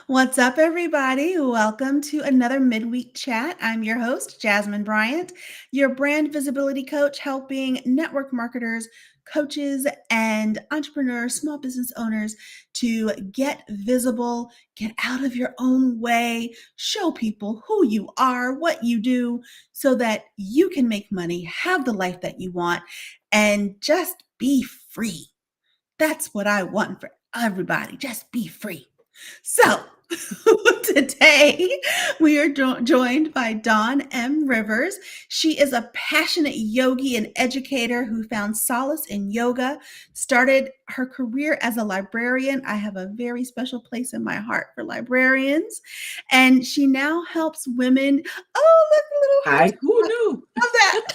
What's up, everybody? Welcome to another midweek chat. I'm your host, Jasmine Bryant, your brand visibility coach, helping network marketers, coaches, and entrepreneurs, small business owners to get visible, get out of your own way, show people who you are, what you do, so that you can make money, have the life that you want, and just be free. That's what I want for everybody. Just be free. So, today we are joined by Dawn M. Rivers. She is a passionate yogi and educator who found solace in yoga, started her career as a librarian. I have a very special place in my heart for librarians. And she now helps women. Oh, look, little heart. Who knew? Love that.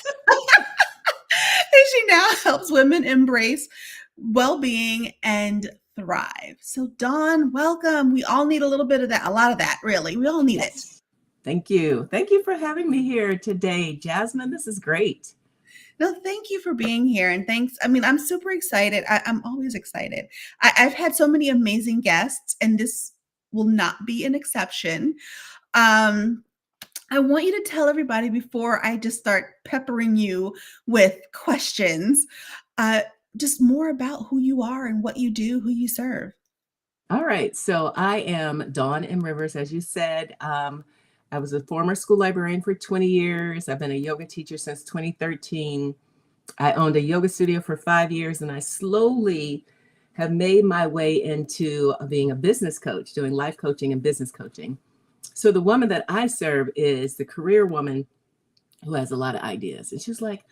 And she now helps women embrace well-being and thrive. So Dawn, welcome. We all need a little bit of that, a lot of that, really. We all need it. Thank you. Thank you for having me here today, Jasmine. This is great. No, thank you for being here. And thanks. I mean, I'm super excited. I'm always excited. I've had so many amazing guests, and this will not be an exception. I want you to tell everybody before I just start peppering you with questions, just more about who you are and what you do, who you serve. All right. So I am Dawn M. Rivers, as you said. I was a former school librarian for 20 years. I've been a yoga teacher since 2013. I owned a yoga studio for 5 years, and I slowly have made my way into being a business coach, doing life coaching and business coaching. So the woman that I serve is the career woman who has a lot of ideas. And she's like,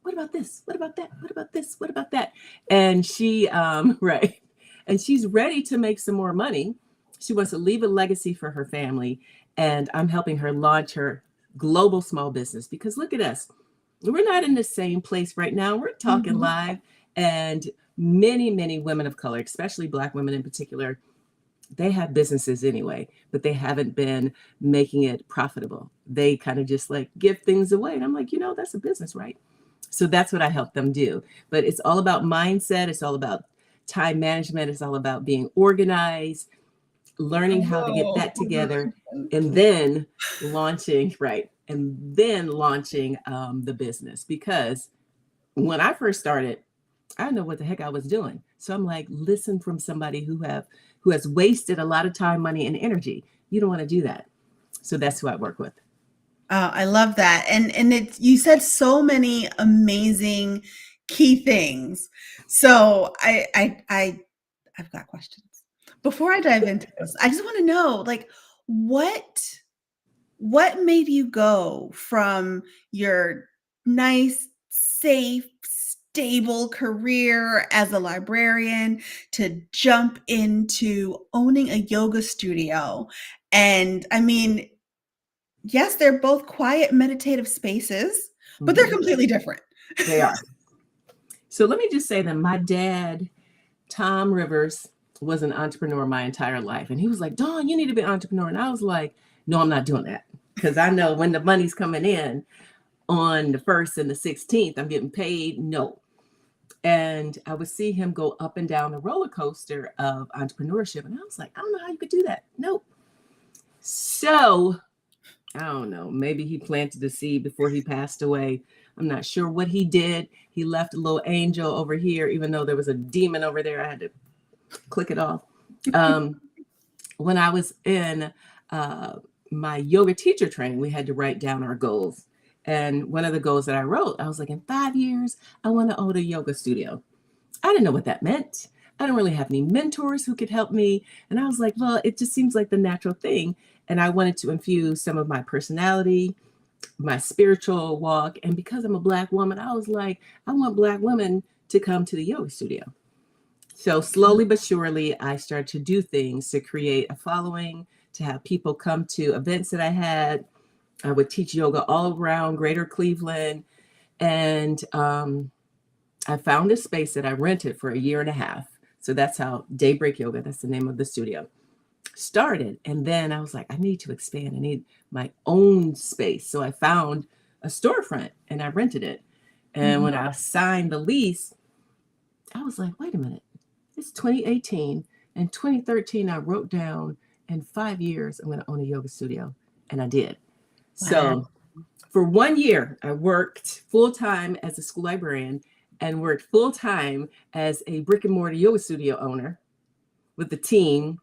what about this? What about that? What about this? What about that? And she, right. And she's ready to make some more money. She wants to leave a legacy for her family. And I'm helping her launch her global small business, because look at us. We're not in the same place right now. We're talking live, and many, many women of color, especially Black women in particular, they have businesses anyway, but they haven't been making it profitable. They kind of just like give things away. And I'm like, that's a business, right? So that's what I help them do. But it's all about mindset. It's all about time management. It's all about being organized, learning how to get that together, and then launching, right? And then launching the business. Because when I first started, I didn't know what the heck I was doing. So I'm like, listen from somebody who has wasted a lot of time, money, and energy. You don't want to do that. So that's who I work with. Oh, I love that. And you said so many amazing key things. So I've got questions. Before I dive into this, I just want to know, like, what made you go from your nice, safe, stable career as a librarian to jump into owning a yoga studio? And I mean, yes, they're both quiet, meditative spaces, but they're completely different. They are. So let me just say that my dad, Tom Rivers, was an entrepreneur my entire life. And he was like, Dawn, you need to be an entrepreneur. And I was like, no, I'm not doing that. Because I know when the money's coming in on the 1st and the 16th, I'm getting paid. No. And I would see him go up and down the roller coaster of entrepreneurship. And I was like, I don't know how you could do that. Nope. So I don't know, maybe he planted the seed before he passed away. I'm not sure what he did. He left a little angel over here, even though there was a demon over there. I had to click it off. When I was in my yoga teacher training, we had to write down our goals. And one of the goals that I wrote, I was like, in 5 years, I want to own a yoga studio. I didn't know what that meant. I didn't really have any mentors who could help me. And I was like, well, it just seems like the natural thing. And I wanted to infuse some of my personality, my spiritual walk. And because I'm a Black woman, I was like, I want Black women to come to the yoga studio. So slowly but surely, I started to do things to create a following, to have people come to events that I had. I would teach yoga all around Greater Cleveland. And I found a space that I rented for a year and a half. So that's how Daybreak Yoga, that's the name of the studio, started. And then I was like, I need to expand. I need my own space. So I found a storefront and I rented it. And when I signed the lease, I was like, wait a minute, it's 2018. In 2013, I wrote down in 5 years, I'm going to own a yoga studio. And I did. Wow. So for 1 year, I worked full-time as a school librarian and worked full-time as a brick and mortar yoga studio owner with the team,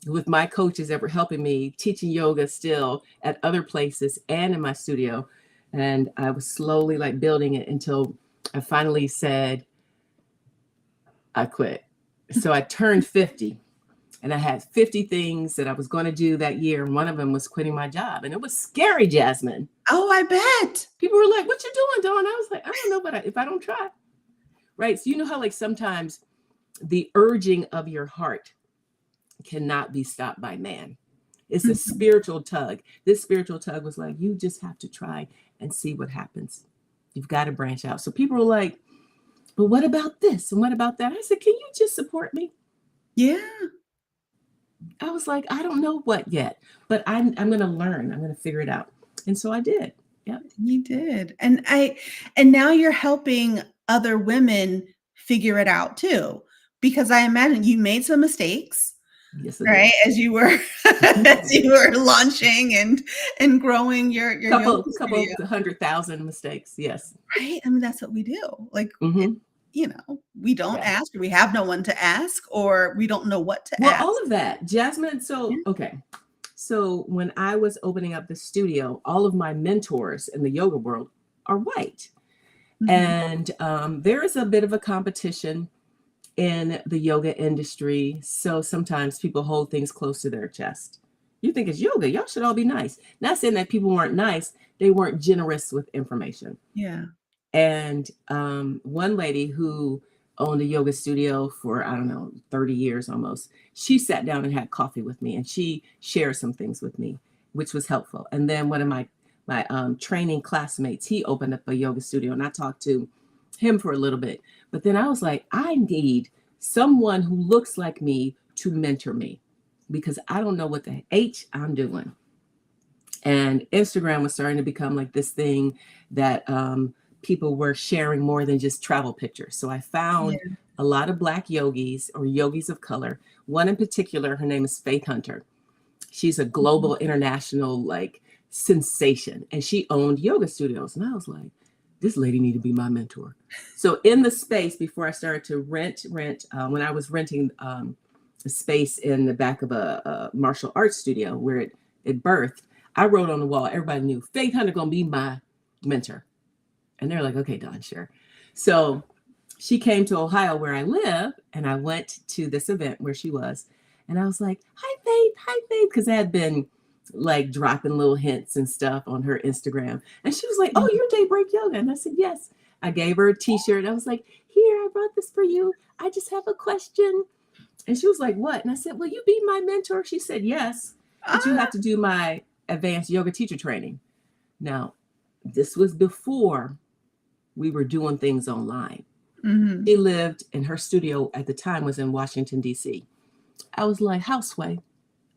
with my coaches that were helping me teaching yoga still at other places and in my studio. And I was slowly like building it until I finally said, I quit. So I turned 50 and I had 50 things that I was going to do that year. And one of them was quitting my job. And it was scary, Jasmine. Oh, I bet. People were like, what you doing, Dawn? I was like, I don't know, but if I don't try. Right. So you know how like sometimes the urging of your heart cannot be stopped by man. It's a spiritual tug. This spiritual tug was like, you just have to try and see what happens. You've got to branch out. So people were like, but what about this? And what about that? I said, can you just support me? Yeah. I was like, I don't know what yet, but I'm going to learn. I'm going to figure it out. And so I did. Yeah. You did. And now you're helping other women figure it out too, because I imagine you made some mistakes, yes, I right? did. As you were launching and growing your couple yoga studio. 100,000 mistakes. Yes. Right. I mean, that's what we do. Like, we don't ask, or we have no one to ask, or we don't know what to ask. Well, all of that, Jasmine. So, okay. So when I was opening up the studio, all of my mentors in the yoga world are white. And there is a bit of a competition in the yoga industry. So sometimes people hold things close to their chest. You think it's yoga, y'all should all be nice. Not saying that people weren't nice, they weren't generous with information. Yeah. And one lady who owned a yoga studio for, I don't know, 30 years almost, she sat down and had coffee with me and she shared some things with me, which was helpful. And then one of my training classmates, he opened up a yoga studio and I talked to him for a little bit. But then I was like, I need someone who looks like me to mentor me because I don't know what the H I'm doing. And Instagram was starting to become like this thing that people were sharing more than just travel pictures. So I found a lot of Black yogis or yogis of color. One in particular, her name is Faith Hunter. She's a global international like sensation and she owned yoga studios. And I was like, this lady need to be my mentor. So in the space before I started to rent, when I was renting a space in the back of a martial arts studio where it birthed, I wrote on the wall, everybody knew Faith Hunter gonna be my mentor. And they're like, okay, Dawn, sure. So she came to Ohio where I live and I went to this event where she was. And I was like, hi, Faith. Because I had been like dropping little hints and stuff on her Instagram. And she was like, oh, you're Daybreak Yoga. And I said, yes. I gave her a t-shirt. I was like, here, I brought this for you. I just have a question. And she was like, what? And I said, will you be my mentor? She said, yes, but you have to do my advanced yoga teacher training. Now, this was before we were doing things online. She lived in her studio at the time was in Washington, D.C. I was like, houseway.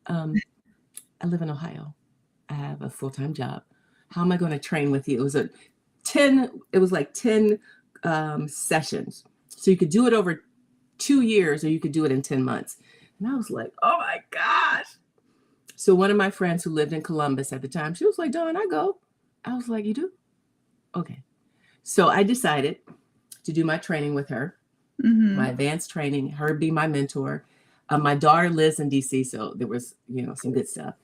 I live in Ohio. I have a full-time job. How am I going to train with you? It was like 10 sessions. So you could do it over 2 years or you could do it in 10 months. And I was like, oh my gosh. So one of my friends who lived in Columbus at the time, she was like, Dawn, I go. I was like, you do? Okay. So I decided to do my training with her, my advanced training, her be my mentor. My daughter lives in DC, so there was, some good stuff.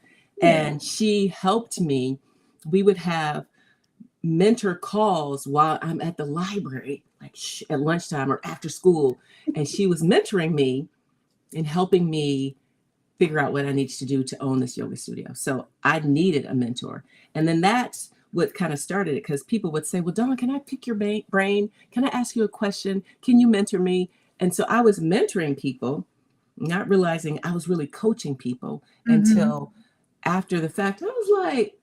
And she helped me. We would have mentor calls while I'm at the library, like at lunchtime or after school. And she was mentoring me and helping me figure out what I needed to do to own this yoga studio. So I needed a mentor. And then that's what kind of started it, because people would say, well, Dawn, can I pick your brain? Can I ask you a question? Can you mentor me? And so I was mentoring people, not realizing I was really coaching people until after the fact. I was like,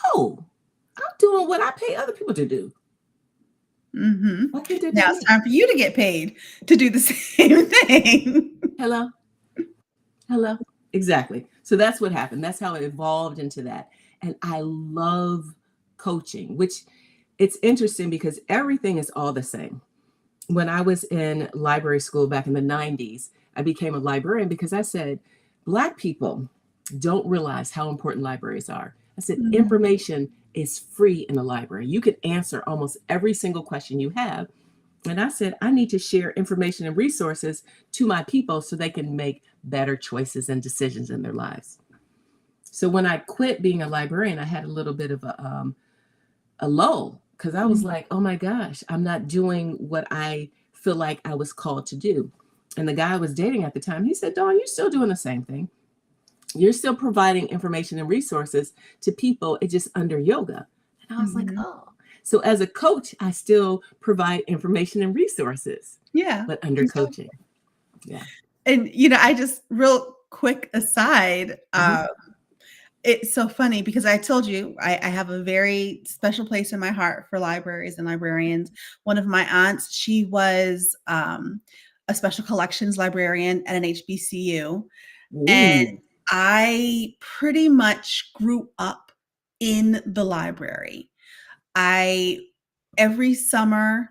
oh, I'm doing what I pay other people to do. Now it's time for you to get paid to do the same thing. Hello. Exactly. So that's what happened. That's how it evolved into that. And I love coaching, which it's interesting because everything is all the same. When I was in library school back in the 90s, I became a librarian because I said, Black people don't realize how important libraries are. I said, Mhm. information is free in the library. You can answer almost every single question you have. And I said, I need to share information and resources to my people so they can make better choices and decisions in their lives. So when I quit being a librarian, I had a little bit of a lull because I was like, oh my gosh, I'm not doing what I feel like I was called to do. And the guy I was dating at the time, he said, Dawn, you're still doing the same thing. You're still providing information and resources to people. It's just under yoga. And I was like, Mhm. oh. So as a coach, I still provide information and resources, Yeah. but under coaching. Yeah. And, I just real quick aside, Mhm. it's so funny because I told you I have a very special place in my heart for libraries and librarians. One of my aunts, she was a special collections librarian at an HBCU. And Ooh. I pretty much grew up in the library. I every summer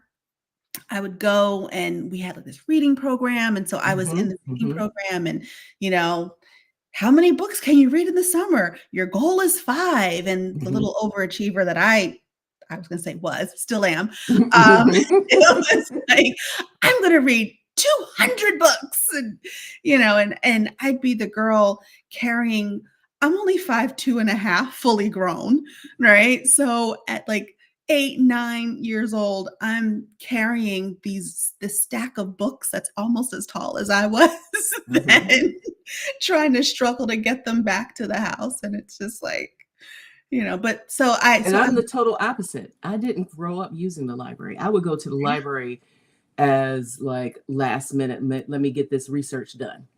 I would go and we had like this reading program. And so I was in Mhm. the reading Mhm. program and, you know, how many books can you read in the summer? Your goal is 5. And the Mhm. little overachiever that I was gonna say still am. It was like, I'm gonna read 200 books and I'd be the girl carrying I'm only 5'2.5", fully grown, right? So at like 8, 9 years old, I'm carrying this stack of books that's almost as tall as I was Mhm. then, trying to struggle to get them back to the house. And it's just like, but And I'm the total opposite. I didn't grow up using the library. I would go to the library as like last minute, let me get this research done.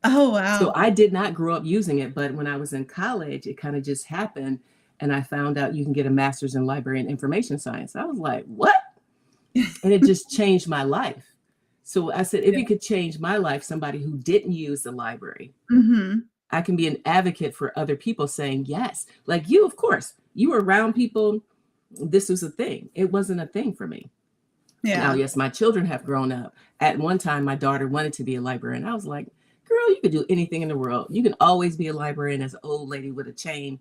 Oh, So wow. I did not grow up using it, but when I was in college, it kind of just happened. And I found out you can get a master's in library and information science. I was like, what? And it just changed my life. So I said, if Yeah. it could change my life, somebody who didn't use the library, Mhm. I can be an advocate for other people saying yes. Like you, of course, you were around people. This was a thing. It wasn't a thing for me. Now, Yeah. yes, my children have grown up. At one time, my daughter wanted to be a librarian. I was like, girl, you could do anything in the world. You can always be a librarian as an old lady with a chain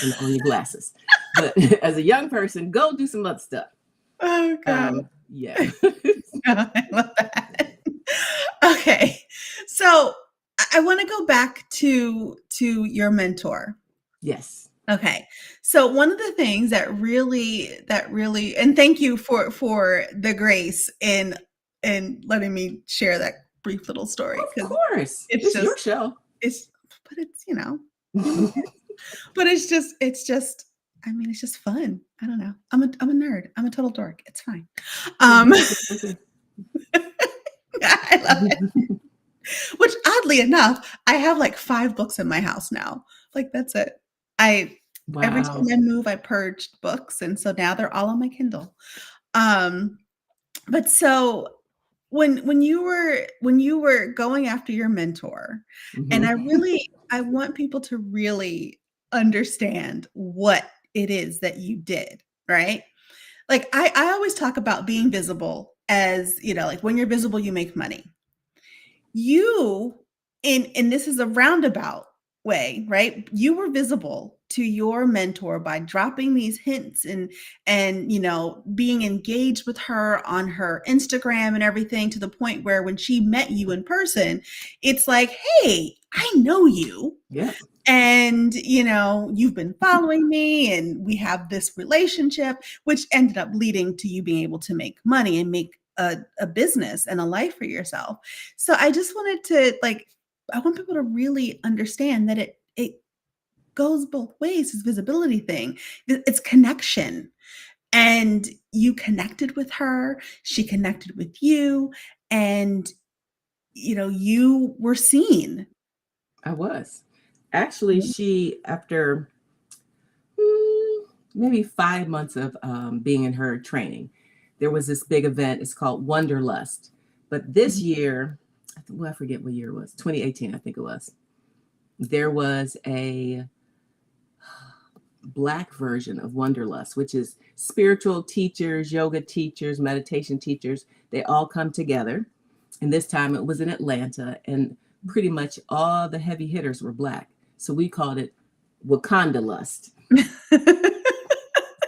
and on your glasses. But as a young person, go do some other stuff. Oh, God. Yeah. I love that. Okay. So I want to go back to your mentor. Yes. Okay. So one of the things that really and thank you for the grace in letting me share that brief little story Of because course. it's It's your just show. it's but it's human but it's just I mean it's just fun. I don't know. I'm a nerd. I'm a total dork. It's fine. Um It's okay. I love it. Which oddly enough, I have like 5 books in my house now. Like that's it. I Every time Wow. I move, I purged books, and so now they're all on my Kindle. Um, but so when you were going after your mentor, and Hmm. I want people to really understand what it is that you did, right? Like I always talk about being visible as, like when you're visible, you make money. You and this is a roundabout way, right? You were visible to your mentor by dropping these hints and being engaged with her on her Instagram and everything to the point where when she met you in person, it's like, "Hey, I know you." Yeah. And you've been following me and we have this relationship, which ended up leading to you being able to make money and make a business and a life for yourself. So I just wanted to I want people to really understand that it goes both ways. This visibility thing, it's connection. And you connected with her, she connected with you, and you were seen. I was. Actually, she, after maybe 5 months of being in her training, there was this big event. It's called Wanderlust. But this year, I forget what year it was, 2018, I think it was. There was a Black version of Wanderlust, which is spiritual teachers, yoga teachers, meditation teachers. They all come together. And this time it was in Atlanta. And pretty much all the heavy hitters were Black. So we called it Wakanda Lust.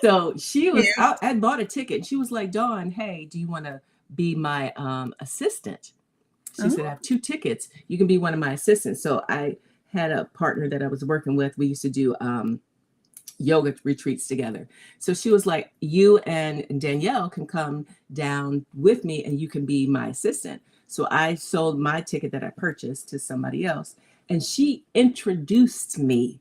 So she was Cute. out, I bought a ticket. She was like, Dawn, hey, do you want to be my assistant? She said, I Oh. have 2 tickets. You can be one of my assistants. So I had a partner that I was working with. We used to do yoga retreats together. So she was like, you and Danielle can come down with me and you can be my assistant. So I sold my ticket that I purchased to somebody else. And she introduced me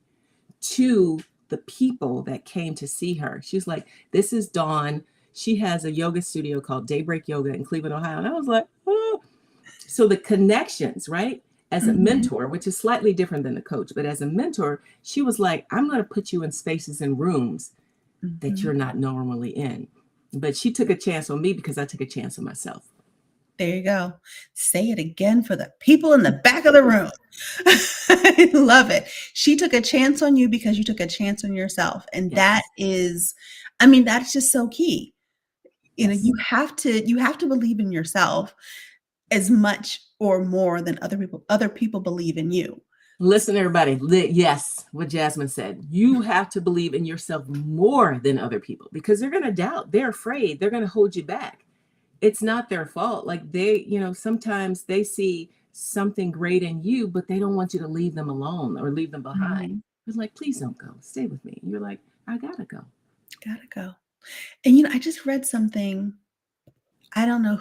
to the people that came to see her. She's like, this is Dawn. She has a yoga studio called Daybreak Yoga in Cleveland, Ohio. And I was like, oh. So the connections, right? As a mentor, which is slightly different than a coach, but as a mentor, she was like, I'm going to put you in spaces and rooms that you're not normally in. But she took a chance on me because I took a chance on myself. There you go. Say it again for the people in the back of the room. I love it. She took a chance on you because you took a chance on yourself. And Yes. that is, I mean, that's just so key. You know, Yes. you have to believe in yourself as much or more than other people believe in you. Listen, everybody. Yes, what Jasmine said. You have to believe in yourself more than other people because they're going to doubt. They're afraid. They're going to hold you back. It's not their fault. Like they, sometimes they see something great in you, but they don't want you to leave them alone or leave them behind. It's like, please don't go. Stay with me. And you're like, I gotta go. Gotta go. And I just read something. I don't know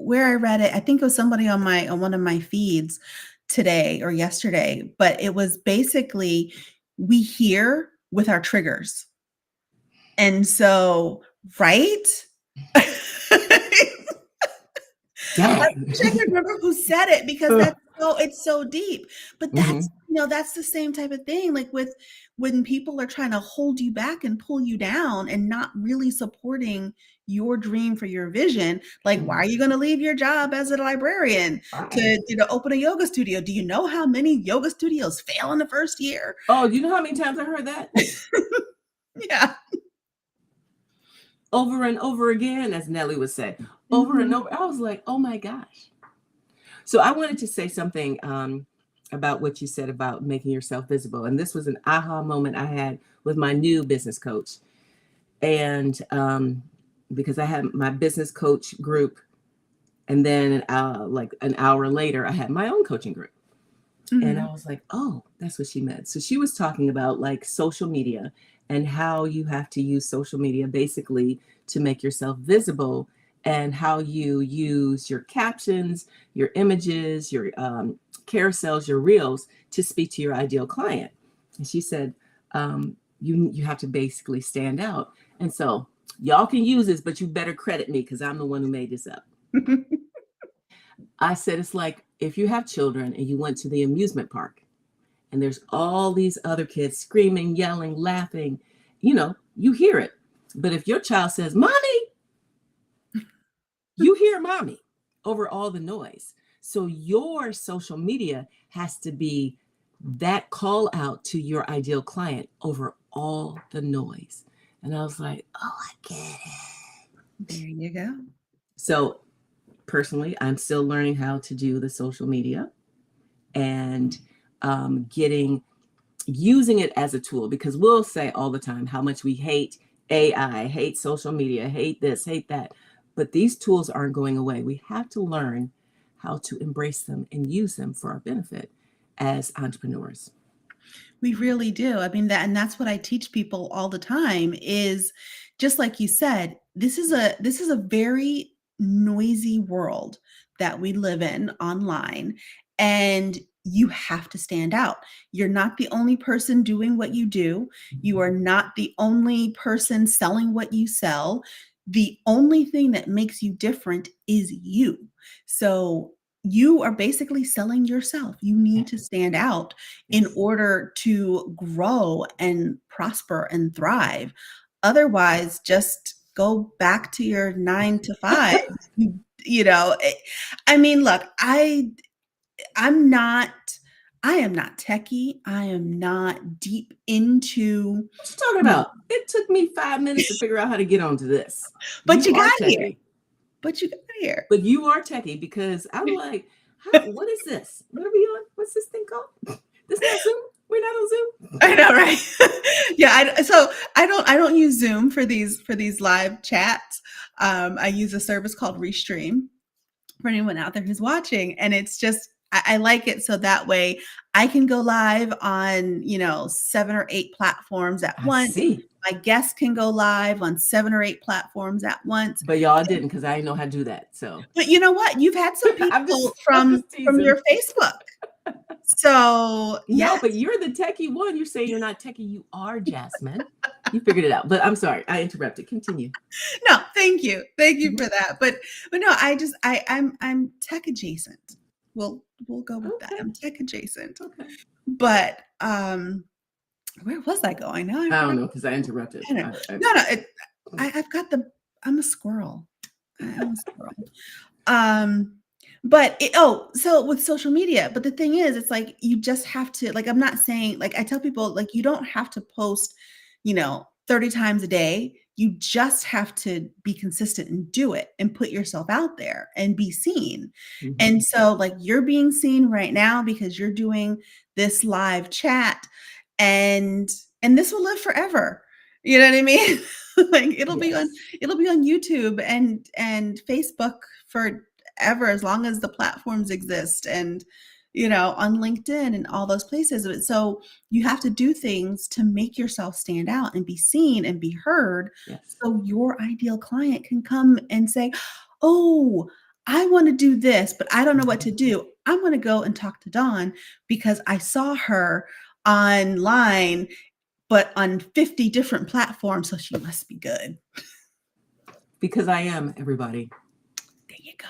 where I read it. I think it was somebody on one of my feeds today or yesterday, but it was basically we hear with our triggers. And so, right? I wish I could remember who said it because it's so deep. But that's the same type of thing. Like when people are trying to hold you back and pull you down and not really supporting your dream for your vision, like why are you going to leave your job as a librarian to open a yoga studio? Do you know how many yoga studios fail in the first year? Oh, do you know how many times I heard that? Yeah. Over and over again, as Nellie would say, over and over. I was like, oh my gosh. So I wanted to say something about what you said about making yourself visible. And this was an aha moment I had with my new business coach. And because I had my business coach group, and then like an hour later, I had my own coaching group. And I was like, oh, that's what she meant. So she was talking about like social media and how you have to use social media basically to make yourself visible, and how you use your captions, your images, your carousels, your reels to speak to your ideal client. And she said, you have to basically stand out. And so y'all can use this, but you better credit me because I'm the one who made this up. I said, it's like if you have children and you went to the amusement park and there's all these other kids screaming, yelling, laughing, you hear it. But if your child says, Mommy, you hear Mommy over all the noise. So your social media has to be that call out to your ideal client over all the noise. And I was like, oh, I get it. There you go. So personally, I'm still learning how to do the social media and using it as a tool, because we'll say all the time how much we hate AI, hate social media, hate this, hate that. But these tools aren't going away. We have to learn how to embrace them and use them for our benefit as entrepreneurs. We really do. I mean, that's what I teach people all the time is just like you said, this is a very noisy world that we live in online, and you have to stand out. You're not the only person doing what you do. You are not the only person selling what you sell. The only thing that makes you different is you. So you are basically selling yourself. You need to stand out in order to grow and prosper and thrive. Otherwise, just go back to your 9 to 5. I mean, look, I am not techie. I am not deep into. What you talking about? It took me 5 minutes to figure out how to get onto this. But you got here. But you got here. But you are techie, because I'm like, What is this? What are we on? What's this thing called? This not Zoom? We're not on Zoom? I know, right? Yeah. So I don't use Zoom for these live chats. I use a service called Restream for anyone out there who's watching. And it's just, I like it so that way I can go live on, 7 or 8 platforms at I once. see. My guests can go live on 7 or 8 platforms at once. But y'all didn't, because I didn't know how to do that. So, but you know what? You've had some people from your Facebook. So no, but you're the techie one. You're saying you're not techie. You are, Jasmine. You figured it out. But I'm sorry, I interrupted. Continue. No, thank you for that. But no, I'm tech adjacent. We'll go with that. I'm tech adjacent. Okay. But where was I going? Now I don't know, because I interrupted. No. I'm a squirrel. I'm a squirrel. But so with social media, but the thing is, it's like, you just have to, like, I'm not saying, like, I tell people, like, you don't have to post, 30 times a day. You just have to be consistent and do it and put yourself out there and be seen. Mm-hmm. And so, like, you're being seen right now because you're doing this live chat, and this will live forever. You know what I mean? Like, it'll be on YouTube and Facebook forever, as long as the platforms exist, and on LinkedIn and all those places. So you have to do things to make yourself stand out and be seen and be heard. Yes. So your ideal client can come and say, oh, I want to do this, but I don't know what to do. I'm going to go and talk to Dawn because I saw her online, but on 50 different platforms. So she must be good. Because I am, everybody. There you go.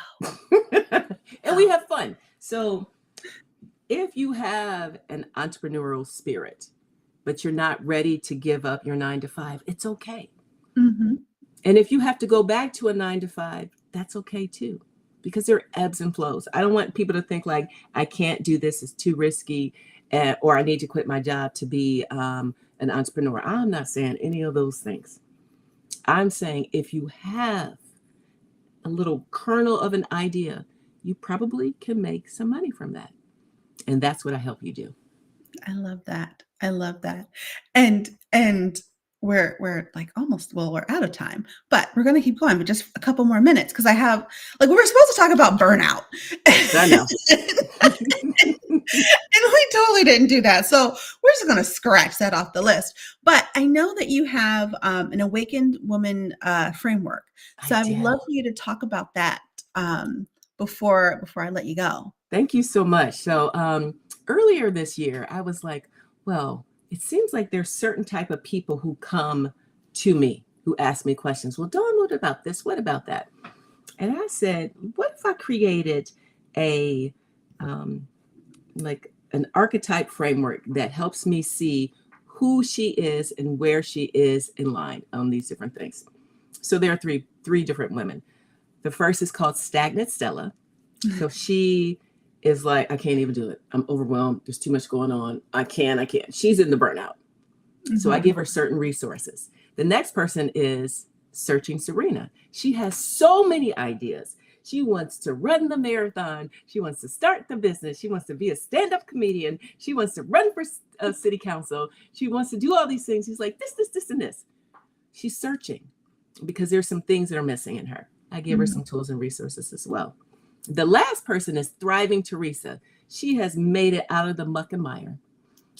And we have fun. So if you have an entrepreneurial spirit, but you're not ready to give up your 9 to 5, it's okay. Mm-hmm. And if you have to go back to a 9 to 5, that's okay too, because there are ebbs and flows. I don't want people to think like, I can't do this, it's too risky, or I need to quit my job to be an entrepreneur. I'm not saying any of those things. I'm saying if you have a little kernel of an idea, you probably can make some money from that. And that's what I help you do. I love that. And we're like we're out of time, but we're going to keep going, but just a couple more minutes, because I have, like, we were supposed to talk about burnout. I know. And we totally didn't do that. So we're just going to scratch that off the list. But I know that you have an Awakened Woman framework. So I would love for you to talk about that before I let you go. Thank you so much. So earlier this year, I was like, well, it seems like there's certain type of people who come to me, who ask me questions. Well, Dawn, what about this? What about that? And I said, what if I created a like an archetype framework that helps me see who she is and where she is in line on these different things. So there are three different women. The first is called Stagnant Stella. So she is like, I can't even do it. I'm overwhelmed. There's too much going on. I can't. She's in the burnout. Mm-hmm. So I give her certain resources. The next person is Searching Serena. She has so many ideas. She wants to run the marathon. She wants to start the business. She wants to be a stand-up comedian. She wants to run for city council. She wants to do all these things. She's like, this, and this. She's searching because there's some things that are missing in her. I give her some tools and resources as well. The last person is Thriving Teresa. She has made it out of the muck and mire.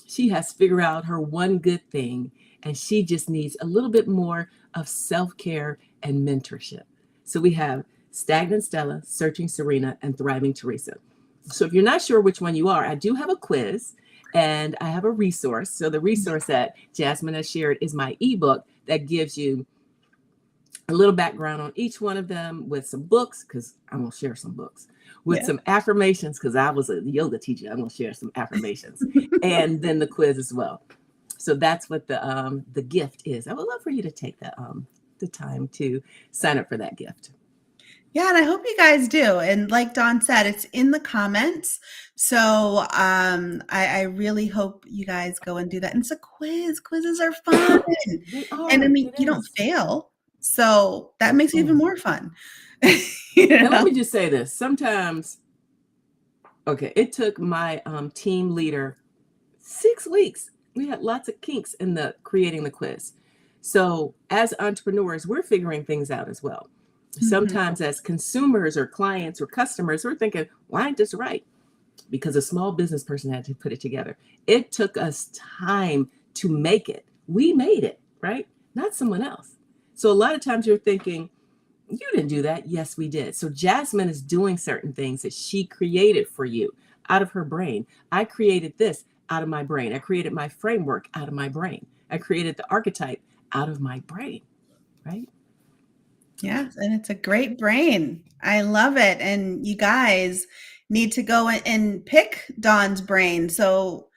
She has figured out her one good thing, and she just needs a little bit more of self-care and mentorship. So we have Stagnant Stella, Searching Serena, and Thriving Teresa. So if you're not sure which one you are, I do have a quiz and I have a resource. So the resource that Jasmine has shared is my ebook that gives you a little background on each one of them, with some books, because I'm going to share some books, with some affirmations, because I was a yoga teacher. I'm going to share some affirmations, and then the quiz as well. So that's what the gift is. I would love for you to take the time to sign up for that gift. Yeah, and I hope you guys do. And like Dawn said, it's in the comments. So I really hope you guys go and do that. And it's a quiz. Quizzes are fun. And I mean, you don't fail. So that makes it even more fun. And let me just say this. Sometimes Okay, it took my team leader 6 weeks. We had lots of kinks in the creating the quiz. So as entrepreneurs, we're figuring things out as well. Sometimes as consumers or clients or customers, we're thinking, why ain't this right? Because a small business person had to put it together. It took us time to make it. We made it, right? Not someone else. So a lot of times you're thinking, you didn't do that. Yes, we did. So Jasmine is doing certain things that she created for you out of her brain. I created this out of my brain. I created my framework out of my brain. I created the archetype out of my brain, right? Yes, and it's a great brain. I love it. And you guys need to go and pick Dawn's brain. So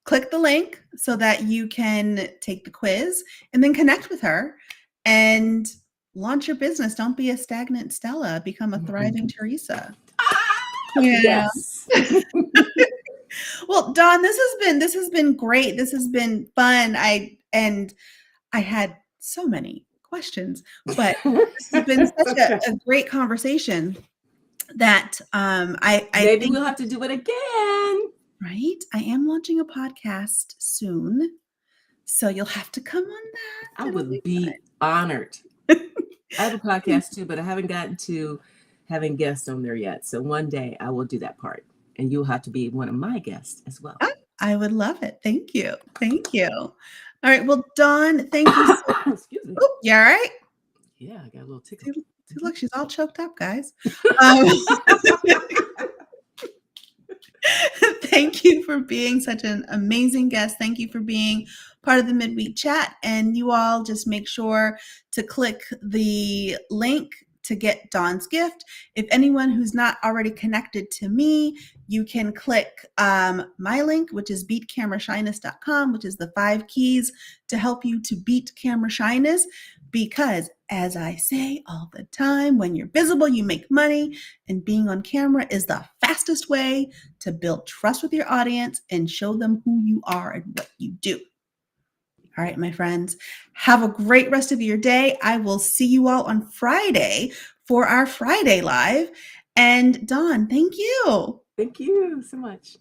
click the link so that you can take the quiz and then connect with her and launch your business. Don't be a stagnant Stella, become a thriving Teresa. Yeah. Yes. Well, Dawn, this has been great. This has been fun. I had so many questions, but this has been such a great conversation that I Maybe think, we'll have to do it again. right? I am launching a podcast soon, so you'll have to come on that. I It'll would be be honored. I have a podcast too, but I haven't gotten to having guests on there yet. So one day I will do that part, and you'll have to be one of my guests as well. fun. I would love it. Thank you. Thank you. All right. Well, Dawn, thank you. Excuse me. Oh, you all right? Yeah, I got a little tickle. See, look, she's all choked up, guys. Um, thank you for being such an amazing guest. Thank you for being part of the midweek chat. And you all just make sure to click the link to get Dawn's gift. If anyone who's not already connected to me, you can click my link, which is beatcamerashyness.com, which is the 5 keys to help you to beat camera shyness. Because as I say all the time, when you're visible, you make money, and being on camera is the fastest way to build trust with your audience and show them who you are and what you do. All right, my friends, have a great rest of your day. I will see you all on Friday for our Friday Live. And Dawn, thank you. Thank you so much.